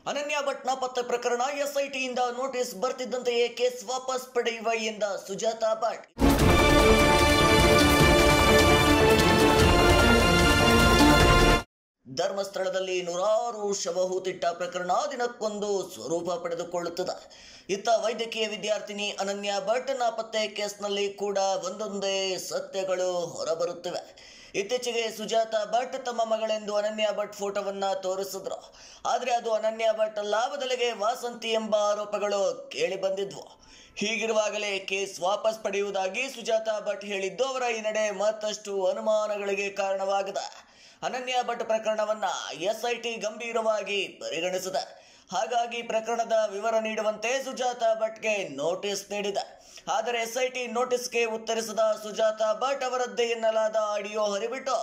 ಅನನ್ಯ ಭಟ್ ನಾಪತ್ತೆ ಪ್ರಕರಣ ಎಸ್ಐಟಿಯಿಂದ ನೋಟಿಸ್ ಬರ್ತಿದ್ದಂತೆಯೇ ಕೇಸ್ ವಾಪಸ್ ಪಡೆಯುವ ಎಂದ ಸುಜಾತಾ ಭಟ್. ಧರ್ಮಸ್ಥಳದಲ್ಲಿ ನೂರಾರು ಶವ ಹೂತಿಟ್ಟ ಪ್ರಕರಣ ದಿನಕ್ಕೊಂದು ಸ್ವರೂಪ ಪಡೆದುಕೊಳ್ಳುತ್ತದೆ. ಇತ್ತ ವೈದ್ಯಕೀಯ ವಿದ್ಯಾರ್ಥಿನಿ ಅನನ್ಯ ಭಟ್ ನಾಪತ್ತೆ ಕೇಸ್ನಲ್ಲಿ ಕೂಡ ಒಂದೊಂದೇ ಸತ್ಯಗಳು ಹೊರಬರುತ್ತಿವೆ. ಇತ್ತೀಚೆಗೆ ಸುಜಾತಾ ಭಟ್ ತಮ್ಮ ಮಗಳೆಂದು ಅನನ್ಯ ಭಟ್ ಫೋಟೋವನ್ನ ತೋರಿಸಿದ್ರು. ಆದರೆ ಅದು ಅನನ್ಯ ಭಟ್ ಅಲ್ಲ, ಬದಲಿಗೆ ವಾಸಂತಿ ಎಂಬ ಆರೋಪಗಳು ಕೇಳಿ ಬಂದಿದ್ವು. ಹೀಗಿರುವಾಗಲೇ ಕೇಸ್ ವಾಪಸ್ ಪಡೆಯುವುದಾಗಿ ಸುಜಾತಾ ಭಟ್ ಹೇಳಿದ್ದು ಅವರ ಈ ನಡೆ ಮತ್ತಷ್ಟು ಅನುಮಾನಗಳಿಗೆ ಕಾರಣವಾಗಿದೆ. ಅನನ್ಯ ಭಟ್ ಪ್ರಕರಣವನ್ನ ಎಸ್ಐಟಿ ಗಂಭೀರವಾಗಿ ಪರಿಗಣಿಸಿದೆ. ಹಾಗಾಗಿ ಪ್ರಕರಣದ ವಿವರ ನೀಡುವಂತೆ ಸುಜಾತಾ ಭಟ್ಗೆ ನೋಟಿಸ್ ನೀಡಿದೆ. ಆದರೆ ಎಸ್ಐಟಿ ನೋಟಿಸ್ಗೆ ಉತ್ತರಿಸಿದ ಸುಜಾತಾ ಭಟ್ ಅವರದ್ದೇ ಎನ್ನಲಾದ ಆಡಿಯೋ ಹರಿಬಿಟ್ಟು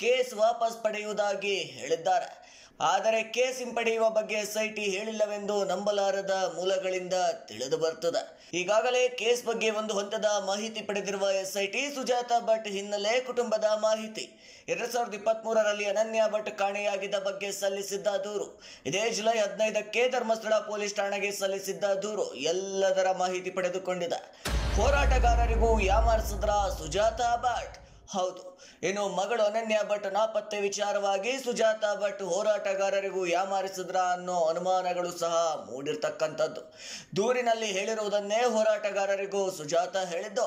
ಕೇಸ್ ವಾಪಸ್ ಪಡೆಯುವುದಾಗಿ ಹೇಳಿದ್ದಾರೆ. ಆದರೆ ಕೇಸ್ ಹಿಂಪಡೆಯುವ ಬಗ್ಗೆ ಎಸ್ಐಟಿ ಹೇಳಿಲ್ಲವೆಂದು ನಂಬಲಾರದ ಮೂಲಗಳಿಂದ ತಿಳಿದು ಬರ್ತದೆ. ಈಗಾಗಲೇ ಕೇಸ್ ಬಗ್ಗೆ ಒಂದು ಹಂತದ ಮಾಹಿತಿ ಪಡೆದಿರುವ ಎಸ್ಐಟಿ ಸುಜಾತಾ ಭಟ್ ಹಿನ್ನೆಲೆ, ಕುಟುಂಬದ ಮಾಹಿತಿ, 2023ರಲ್ಲಿ ಅನನ್ಯ ಭಟ್ ಕಾಣೆಯಾಗಿದ್ದ ಬಗ್ಗೆ ಸಲ್ಲಿಸಿದ್ದ ದೂರು, ಇದೇ ಜುಲೈ 15ಕ್ಕೆ ಧರ್ಮಸ್ಥಳ ಪೊಲೀಸ್ ಠಾಣೆಗೆ ಸಲ್ಲಿಸಿದ್ದ ದೂರು ಎಲ್ಲದರ ಮಾಹಿತಿ ಪಡೆದುಕೊಂಡಿದೆ. ಹೋರಾಟಗಾರರಿಗೂ ಯಾಮಾರಿಸಿದ್ರ ಸುಜಾತಾ ಭಟ್? ಹೌದು. ಇನ್ನು ಮಗಳು ಅನನ್ಯ ಭಟ್ ನಾಪತ್ತೆ ವಿಚಾರವಾಗಿ ಸುಜಾತಾ ಭಟ್ ಹೋರಾಟಗಾರರಿಗೂ ಯಾಮಾರಿಸಿದ್ರ ಅನ್ನೋ ಅನುಮಾನಗಳು ಸಹ ಮೂಡಿರ್ತಕ್ಕಂಥದ್ದು. ದೂರಿನಲ್ಲಿ ಹೇಳಿರುವುದನ್ನೇ ಹೋರಾಟಗಾರರಿಗೂ ಸುಜಾತಾ ಹೇಳಿದ್ದು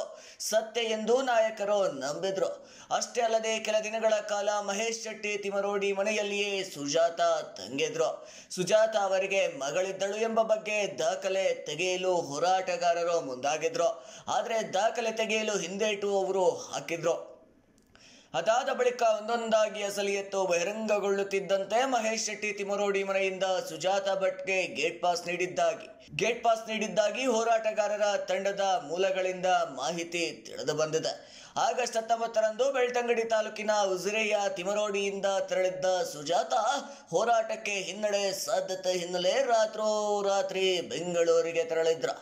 ಸತ್ಯ ಎಂದು ನಾಯಕರು ನಂಬಿದ್ರು. ಅಷ್ಟೇ ಅಲ್ಲದೆ ಕೆಲ ದಿನಗಳ ಕಾಲ ಮಹೇಶ್ ಶೆಟ್ಟಿ ತಿಮರೋಡಿ ಮನೆಯಲ್ಲಿಯೇ ಸುಜಾತಾ ತಂಗಿದ್ರು. ಸುಜಾತಾ ಅವರಿಗೆ ಮಗಳಿದ್ದಳು ಎಂಬ ಬಗ್ಗೆ ದಾಖಲೆ ತೆಗೆಯಲು ಹೋರಾಟಗಾರರು ಮುಂದಾಗಿದ್ರು. ಆದರೆ ದಾಖಲೆ ತೆಗೆಯಲು ಹಿಂದೇಟು ಅವರು ಹಾಕಿದ್ರು. ಅದಾದ ಬಳಿಕ ಒಂದೊಂದಾಗಿ ಅಸಲಿ ಎತ್ತು ಬಹಿರಂಗಗೊಳ್ಳುತ್ತಿದ್ದಂತೆ ಮಹೇಶ್ ಶೆಟ್ಟಿ ತಿಮರೋಡಿ ಮನೆಯಿಂದ ಸುಜಾತಾ ಭಟ್ಗೆ ಗೇಟ್ ಪಾಸ್ ನೀಡಿದ್ದಾಗಿ ಹೋರಾಟಗಾರರ ತಂಡದ ಮೂಲಗಳಿಂದ ಮಾಹಿತಿ ತಿಳಿದು ಬಂದಿದೆ. ಆಗಸ್ಟ್ 19ರಂದು ಬೆಳ್ತಂಗಡಿ ತಾಲೂಕಿನ ಉಜಿರೆಯ ತಿಮರೋಡಿಯಿಂದ ತೆರಳಿದ್ದ ಸುಜಾತಾ ಹೋರಾಟಕ್ಕೆ ಹಿನ್ನಡೆ ಸಾಧ್ಯತೆ ಹಿನ್ನೆಲೆ ರಾತ್ರೋರಾತ್ರಿ ಬೆಂಗಳೂರಿಗೆ ತೆರಳಿದ್ರು.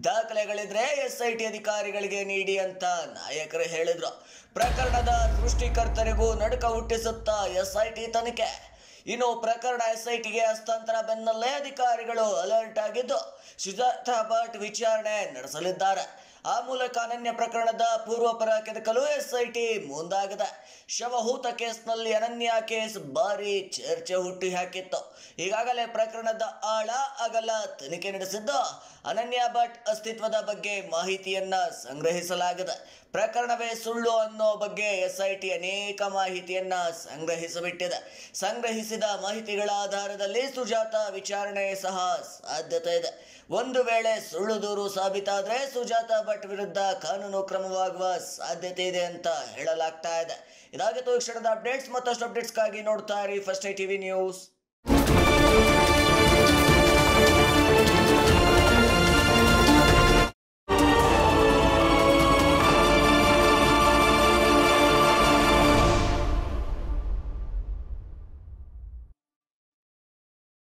ದಾಖಲೆಗಳಿದ್ರೆ ಎಸ್ಐಟಿ ಅಧಿಕಾರಿಗಳಿಗೆ ನೀಡಿ ಅಂತ ನಾಯಕರು ಹೇಳಿದ್ರು. ಪ್ರಕರಣದ ಸೃಷ್ಟಿಕರ್ತರಿಗೂ ನಡುಕ ಹುಟ್ಟಿಸುತ್ತಾ ಎಸ್ಐಟಿ ತನಿಖೆ. ಇನ್ನು ಪ್ರಕರಣ ಎಸ್ಐಟಿಗೆ ಹಸ್ತಾಂತರ ಬೆನ್ನಲ್ಲೇ ಅಧಿಕಾರಿಗಳು ಅಲರ್ಟ್ ಆಗಿದ್ದು ಸುಜಾತಾ ಭಟ್ ವಿಚಾರಣೆ ನಡೆಸಲಿದ್ದಾರೆ. ಆ ಮೂಲಕ ಅನನ್ಯ ಪ್ರಕರಣದ ಪೂರ್ವಪರ ಕೆದಕಲು ಎಸ್ಐಟಿ ಮುಂದಾಗಿದೆ. ಶವಹೂತ ಕೇಸ್ನಲ್ಲಿ ಅನನ್ಯ ಕೇಸ್ ಭಾರಿ ಚರ್ಚೆ ಹುಟ್ಟಿ ಹಾಕಿತ್ತು. ಈಗಾಗಲೇ ಪ್ರಕರಣದ ಆಳ ಅಗಲ ತನಿಖೆ ನಡೆಸಿದ್ದು ಅನನ್ಯ ಭಟ್ ಅಸ್ತಿತ್ವದ ಬಗ್ಗೆ ಮಾಹಿತಿಯನ್ನ ಸಂಗ್ರಹಿಸಲಾಗಿದೆ. ಪ್ರಕರಣವೇ ಸುಳ್ಳು ಅನ್ನೋ ಬಗ್ಗೆ ಎಸ್ಐಟಿ ಅನೇಕ ಮಾಹಿತಿಯನ್ನ ಸಂಗ್ರಹಿಸಿದ ಮಾಹಿತಿಗಳ ಆಧಾರದಲ್ಲಿ ಸುಜಾತಾ ವಿಚಾರಣೆ ಸಹ ಸಾಧ್ಯತೆ ಇದೆ. ಒಂದು ವೇಳೆ ಸುಳ್ಳು ದೂರು ಸಾಬೀತಾದ್ರೆ ಸುಜಾತಾ ಭಟ್ ವಿರುದ್ಧ ಕಾನೂನು ಕ್ರಮವಾಗುವ ಸಾಧ್ಯತೆ ಇದೆ ಅಂತ ಹೇಳಲಾಗ್ತಾ ಇದೆ. ಇದಾಗಿತ್ತು ಈ ಕ್ಷಣದ ಅಪ್ಡೇಟ್ಸ್. ಮತ್ತಷ್ಟು ಅಪ್ಡೇಟ್ಸ್ಗಾಗಿ ನೋಡ್ತಾ ಇರಿ ಫಸ್ಟ್ ಐ ಟಿವಿ ನ್ಯೂಸ್.